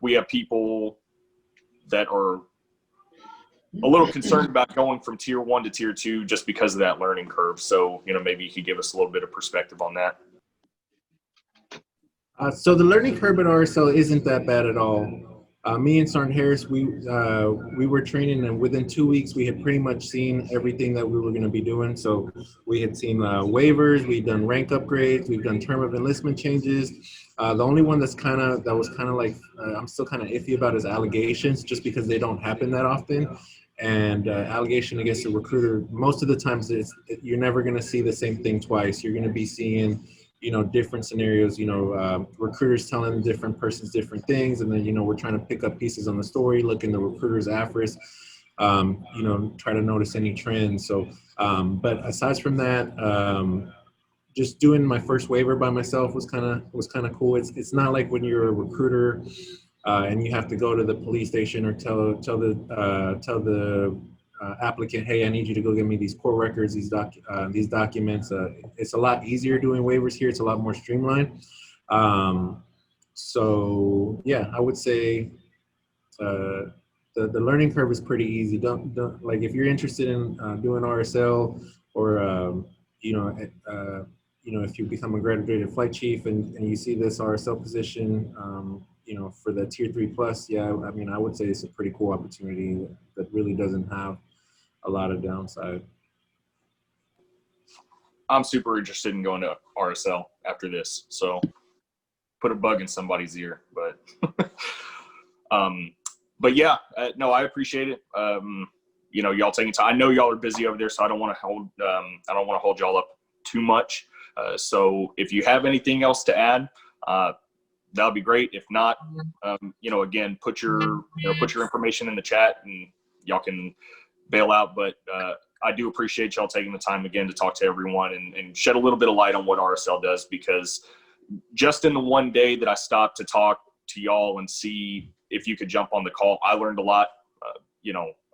we have people that are a little concerned about going from tier 1 to tier 2 just because of that learning curve. So, maybe you could give us a little bit of perspective on that. So the learning curve at RSL isn't that bad at all. Me and Sergeant Harris, we were training, and within 2 weeks, we had pretty much seen everything that we were going to be doing. So we had seen waivers, we've done rank upgrades, we've done term of enlistment changes. The only one that was kind of like I'm still kind of iffy about is allegations, just because they don't happen that often. And allegation against a recruiter, most of the times you're never going to see the same thing twice. You're going to be seeing different scenarios, recruiters telling different persons different things. And then, we're trying to pick up pieces on the story, look in the recruiter's AFRIS, try to notice any trends. So, but aside from that, just doing my first waiver by myself was kind of cool. It's not like when you're a recruiter and you have to go to the police station or tell the applicant, hey, I need you to go get me these court records, these documents. It's a lot easier doing waivers here. It's a lot more streamlined. So yeah, I would say the learning curve is pretty easy. Don't like, if you're interested in doing RSL, or if you become a graduated flight chief and you see this RSL position, for the tier 3+, yeah, I mean, I would say it's a pretty cool opportunity that really doesn't have a lot of downside. I'm super interested in going to RSL after this, so put a bug in somebody's ear. But yeah, no, I appreciate it. Y'all taking time. I know y'all are busy over there, so I don't want to hold y'all up too much. So if you have anything else to add, that would be great. If not, again, put your information in the chat and y'all can bail out. But I do appreciate y'all taking the time again to talk to everyone and shed a little bit of light on what RSL does, because just in the one day that I stopped to talk to y'all and see if you could jump on the call. I learned a lot,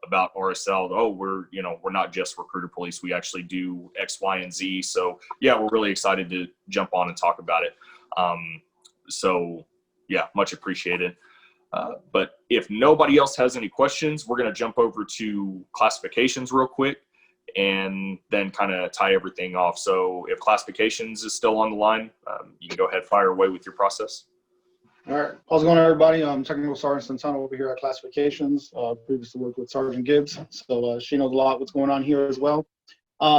about RSL. Oh, we're not just recruiter police. We actually do X, Y, and Z. So yeah, we're really excited to jump on and talk about it. So yeah, much appreciated. But if nobody else has any questions, we're going to jump over to classifications real quick and then kind of tie everything off. So if classifications is still on the line, you can go ahead, fire away with your process. All right, how's it going, everybody? I'm Technical Sergeant Santana over here at Classifications. Previously worked with Sergeant Gibbs, so she knows a lot what's going on here as well.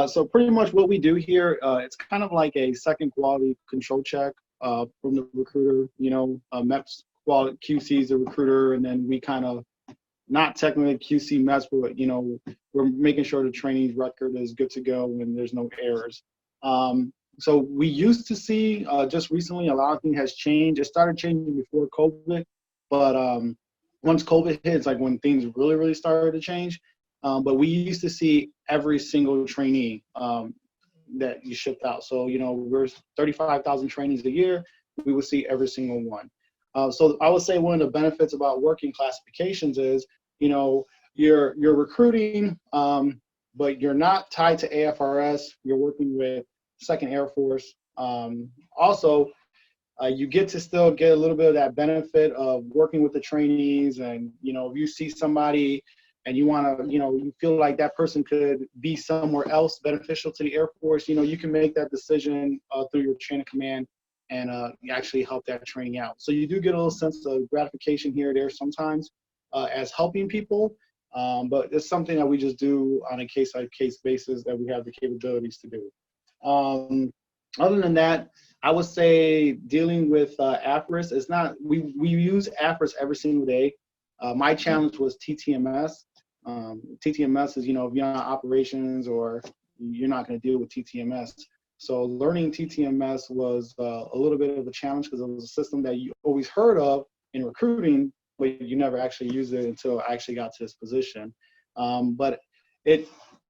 So pretty much what we do here, it's kind of like a second quality control check from the recruiter. MEPS quality QC is the recruiter, and then we kind of, not technically QC MEPS, but we're making sure the trainee's record is good to go and there's no errors. So we used to see, just recently, a lot of things has changed. It started changing before COVID, but once COVID hit, it's like when things really, really started to change. But we used to see every single trainee that you shipped out. So, we're 35,000 trainees a year. We would see every single one. So I would say one of the benefits about working classifications is, you're recruiting, but you're not tied to AFRS. You're working with 2nd Air Force. Also, you get to still get a little bit of that benefit of working with the trainees, and if you see somebody and you want to, you feel like that person could be somewhere else beneficial to the Air Force, you can make that decision through your chain of command and actually help that training out. So you do get a little sense of gratification here or there sometimes as helping people, but it's something that we just do on a case-by-case basis that we have the capabilities to do. Other than that, I would say dealing with AFRIS is not, we use AFRIS every single day. My challenge was TTMS. TTMS is, if you're not operations or you're not going to deal with TTMS. So learning TTMS was a little bit of a challenge because it was a system that you always heard of in recruiting, but you never actually used it until I actually got to this position. But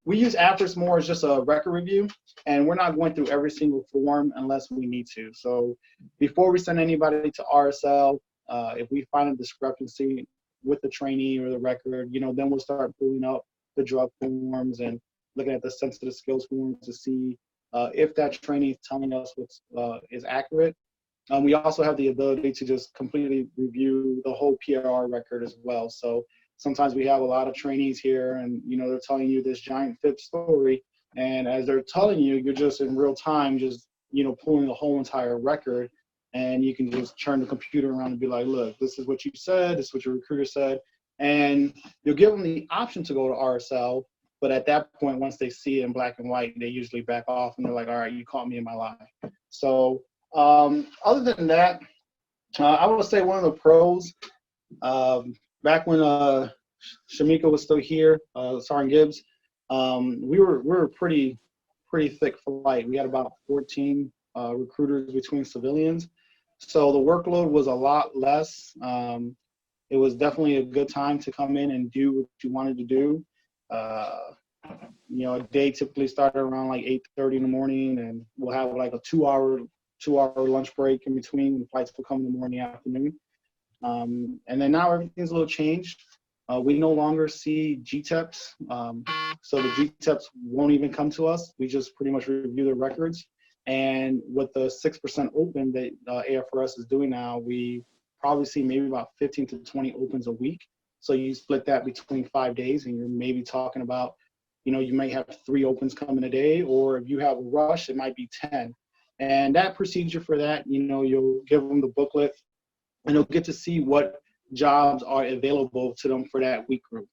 we use AFRIS more as just a record review, and we're not going through every single form unless we need to. So before we send anybody to RSL, if we find a discrepancy with the trainee or the record, then we'll start pulling up the drug forms and looking at the sensitive skills forms to see if that trainee is telling us what is accurate. We also have the ability to just completely review the whole PRR record as well. So sometimes we have a lot of trainees here and, they're telling you this giant fib story. And as they're telling you, you're just in real time, just, pulling the whole entire record. And you can just turn the computer around and be like, look, this is what you said. This is what your recruiter said. And you'll give them the option to go to RSL. But at that point, once they see it in black and white, they usually back off and they're like, all right, you caught me in my lie. So other than that, I would say one of the pros, back when Shamika was still here, Sergeant Gibbs, we were pretty thick flight. We had about 14 recruiters between civilians. So the workload was a lot less. It was definitely a good time to come in and do what you wanted to do. A day typically started around like 8:30 in the morning, and we'll have like a two-hour lunch break in between. The flights will come in the morning, afternoon. And then now everything's a little changed. We no longer see GTEPs. So the GTEPs won't even come to us. We just pretty much review the records. And with the 6% open that AFRS is doing now, we probably see maybe about 15 to 20 opens a week. So you split that between 5 days, and you're maybe talking about, you may have 3 opens coming a day, or if you have a rush, it might be 10. And that procedure for that, you'll give them the booklet, and they'll get to see what jobs are available to them for that week group.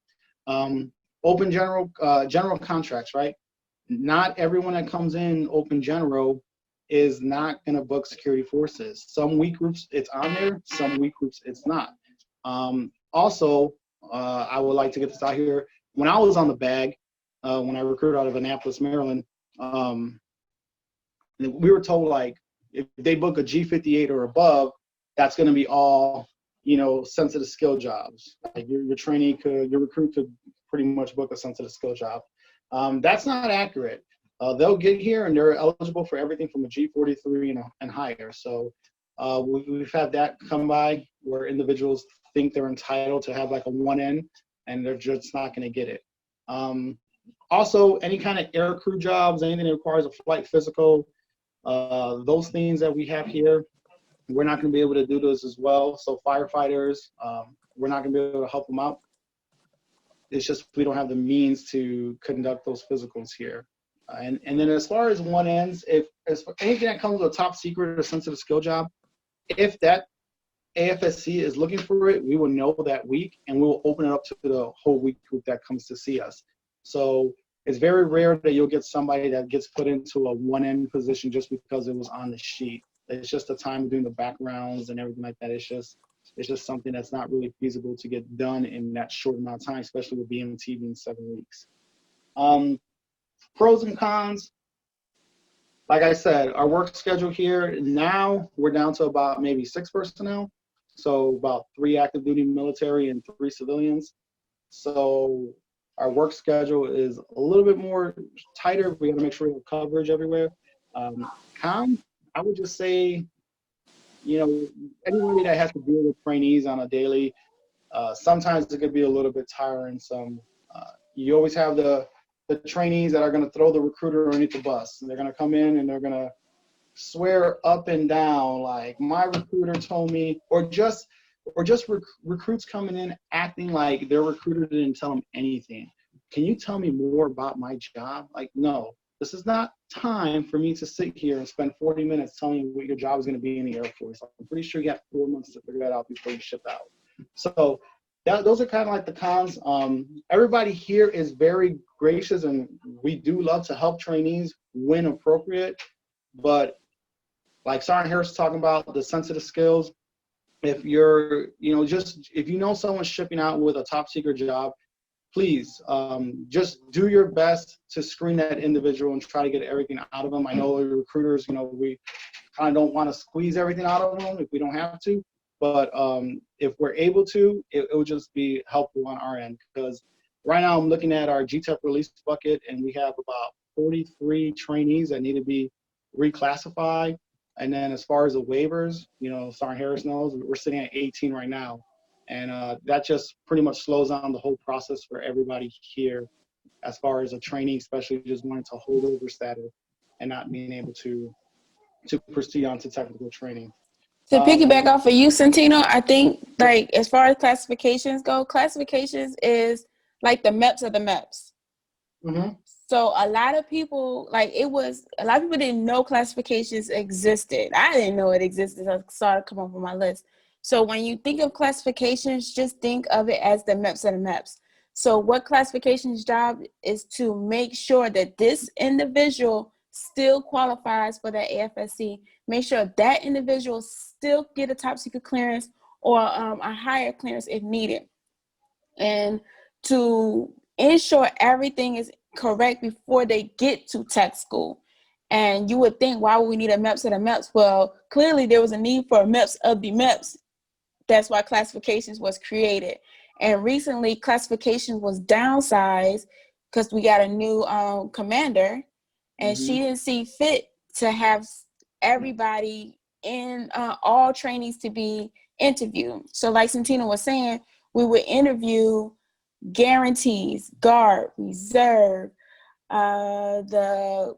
Open general contracts, right? Not everyone that comes in open general is not going to book security forces. Some week groups it's on there, some week groups it's not. Also, I would like to get this out here. When I was on the bag, when I recruited out of Annapolis, Maryland, we were told like if they book a G58 or above, that's going to be all sensitive skill jobs. Like your recruit could pretty much book a sensitive skill job. That's not accurate. They'll get here and they're eligible for everything from a G43 and higher. So We've had that come by where individuals think they're entitled to have like a 1N and they're just not going to get it. Also, any kind of air crew jobs, anything that requires a flight physical, those things that we have here, we're not going to be able to do those as well. So firefighters, we're not going to be able to help them out. It's just we don't have the means to conduct those physicals here. And then as far as 1Ns, as for anything that comes with a top secret or sensitive skill job, if that AFSC is looking for it, we will know that week and we will open it up to the whole week group that comes to see us. So it's very rare that you'll get somebody that gets put into a 1N position just because it was on the sheet. It's just the time of doing the backgrounds and everything like that. It's just something that's not really feasible to get done in that short amount of time, especially with BMT being 7 weeks. Pros and cons. Like I said, our work schedule here, now we're down to about maybe 6 personnel. So about 3 active duty military and 3 civilians. So our work schedule is a little bit more tighter. We got to make sure we have coverage everywhere. Cons, I would just say, you know, anybody that has to deal with trainees on a daily, sometimes it could be a little bit tiring. You always have the trainees that are going to throw the recruiter underneath the bus. They're going to come in and they're going to swear up and down like my recruiter told me, or just recruits coming in acting like their recruiter didn't tell them anything. Can you tell me more about my job? Like, no, this is not time for me to sit here and spend 40 minutes telling you what your job is going to be in the Air Force. I'm pretty sure you got 4 months to figure that out before you ship out. So those are kind of like the cons. Everybody here is very gracious, and we do love to help trainees when appropriate. But like Sergeant Harris was talking about, the sensitive skills, if you're, if you know someone's shipping out with a top secret job, please just do your best to screen that individual and try to get everything out of them. I know recruiters, we kind of don't want to squeeze everything out of them if we don't have to. But if we're able to, it will just be helpful on our end, because right now I'm looking at our GTEP release bucket, and we have about 43 trainees that need to be reclassified. And then as far as the waivers, Sergeant Harris knows, we're sitting at 18 right now. And that just pretty much slows down the whole process for everybody here, as far as a trainee, especially just wanting to hold over status and not being able to proceed on to technical training. To piggyback off of you, Centino, I think, like, as far as classifications go, classifications is like the MEPS of the MEPS. Mm-hmm. So a lot of people, didn't know classifications existed. I didn't know it existed. I saw it come up on my list. So when you think of classifications, just think of it as the MEPS of the MEPS. So what classification's job is to make sure that this individual still qualifies for that AFSC. Make sure that individual still get a top secret clearance or a higher clearance if needed. And to ensure everything is correct before they get to tech school. And you would think, why would we need a MEPS of the MEPS? Well, clearly there was a need for a MEPS of the MEPS. That's why classifications was created. And recently classification was downsized because we got a new commander, and she didn't see fit to have everybody in all trainees to be interviewed. So like Centino was saying, we would interview guarantees, guard, reserve, anybody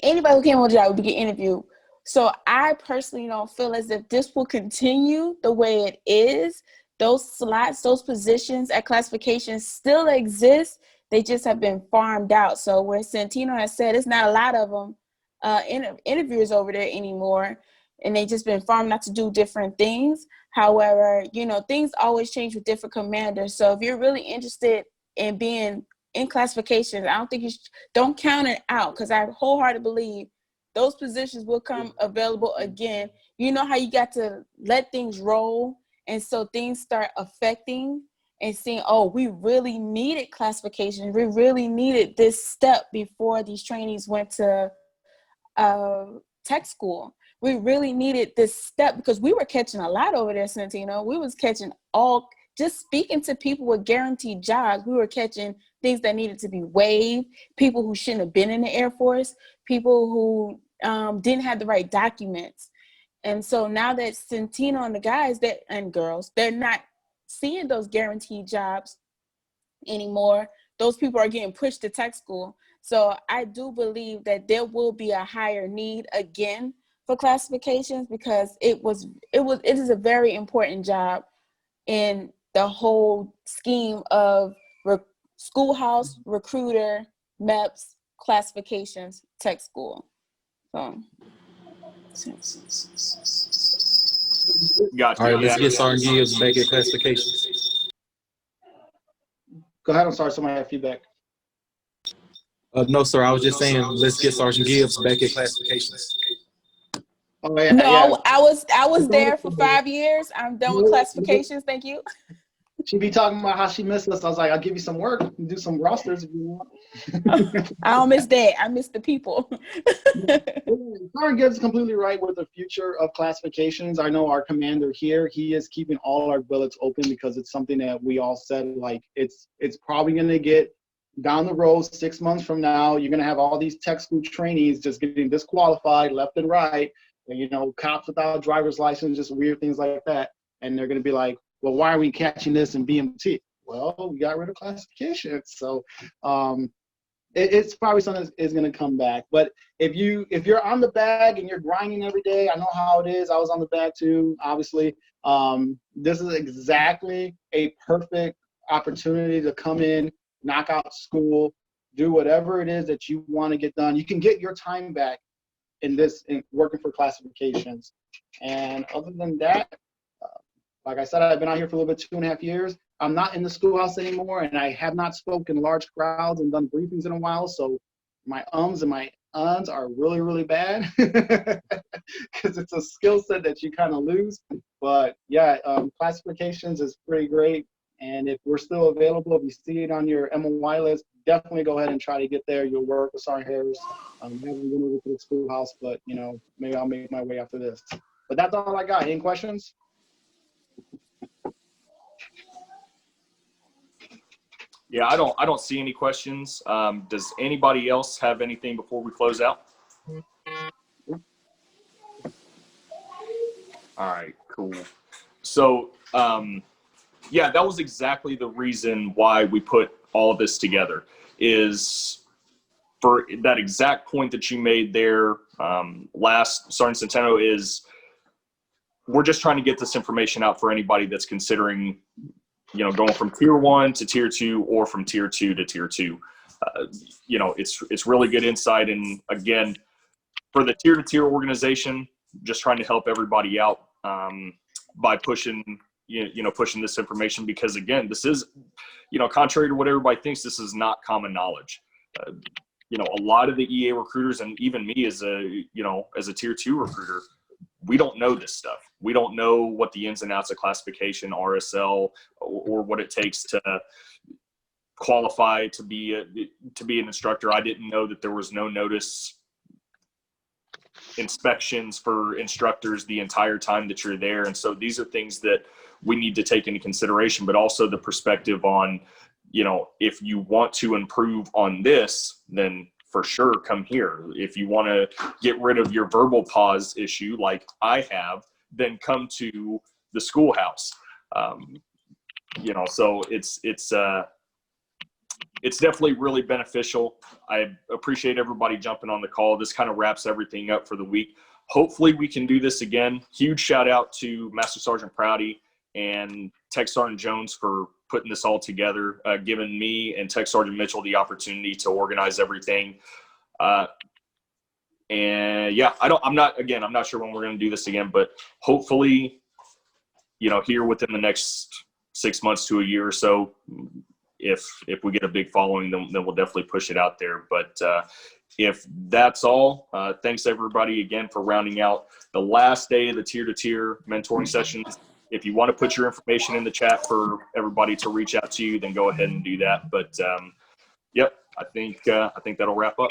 who came on the job would get interviewed. So I personally don't feel as if this will continue the way it is. Those slots, those positions at classification still exist. They just have been farmed out. So where Centino has said, it's not a lot of them interviewers over there anymore, and they just been farmed out to do different things. However, things always change with different commanders. So if you're really interested in being in classifications, I don't think don't count it out, because I wholeheartedly believe those positions will come available again. You know how you got to let things roll, and so things start affecting and seeing, oh, we really needed classification. We really needed this step before these trainees went to tech school. We really needed this step because we were catching a lot over there, Centino. We was catching just speaking to people with guaranteed jobs. We were catching things that needed to be waived, people who shouldn't have been in the Air Force, people who didn't have the right documents. And so now that Centino and the guys and girls, they're not seeing those guaranteed jobs anymore. Those people are getting pushed to tech school. So I do believe that there will be a higher need again for classifications, because it is a very important job in the whole scheme of schoolhouse, recruiter, MEPS, classifications, tech school. So. Gotcha. All right, let's Yeah. get Sergeant Gibbs back at classifications. Go ahead. I'm sorry. Somebody had feedback. No, sir, I was just saying, let's get Sergeant Gibbs back at classifications. Oh yeah. No, Yeah. I was there for 5 years. I'm done with classifications. Thank you. She be talking about how she missed us. I was like, I'll give you some work. You can do some rosters if you want. I don't miss that. I miss the people. Sergeant Gibbs is completely right with the future of classifications. I know our commander here, he is keeping all our billets open because it's something that we all said, like, it's probably going to get down the road 6 months from now. You're going to have all these tech school trainees just getting disqualified left and right. And, you know, cops without driver's license, just weird things like that. And they're going to be like, well, why are we catching this in BMT? Well, we got rid of classifications. So it's probably something that is going to come back. But if you're on the bag and you're grinding every day, I know how it is. I was on the bag too, obviously. This is exactly a perfect opportunity to come in, knock out school, do whatever it is that you want to get done. You can get your time back in working for classifications. And other than that, like I said, I've been out here for a little bit, 2.5 years. I'm not in the schoolhouse anymore, and I have not spoken large crowds and done briefings in a while. So my ums and my uns are really, really bad because it's a skill set that you kind of lose. But yeah, classifications is pretty great. And if we're still available, if you see it on your MOY list, definitely go ahead and try to get there. You'll work with Sergeant Harris. I haven't been over to the schoolhouse, but you know, maybe I'll make my way after this. But that's all I got. Any questions? Yeah, I don't see any questions. Does anybody else have anything before we close out? All right, cool. So, yeah, that was exactly the reason why we put all of this together, is for that exact point that you made there last, Sergeant Centeno, is we're just trying to get this information out for anybody that's considering, you know, going from tier 1 to tier 2 or from tier 2 to tier 2. You know, it's really good insight. And again, for the tier to tier organization, just trying to help everybody out by pushing this information, because again, this is, you know, contrary to what everybody thinks, this is not common knowledge. You know, a lot of the EA recruiters, and even me as a tier 2 recruiter, we don't know this stuff. We don't know what the ins and outs of classification, RSL, or what it takes to qualify to be an instructor. I didn't know that there was no notice inspections for instructors the entire time that you're there. And so these are things that we need to take into consideration, but also the perspective on, you know, if you want to improve on this, then for sure come here. If you want to get rid of your verbal pause issue like I have, then come to the schoolhouse. You know, so it's definitely really beneficial. I appreciate everybody jumping on the call. This kind of wraps everything up for the week. Hopefully we can do this again. Huge shout out to Master Sergeant Prouty and Tech Sergeant Jones for putting this all together, giving me and Tech Sergeant Mitchell the opportunity to organize everything. And yeah, I'm not sure when we're going to do this again, but hopefully, you know, here within the next 6 months to a year or so, if we get a big following, then we'll definitely push it out there. But if that's all, thanks everybody again for rounding out the last day of the tier to tier mentoring sessions. If you want to put your information in the chat for everybody to reach out to you, then go ahead and do that. But yep, I think that'll wrap up.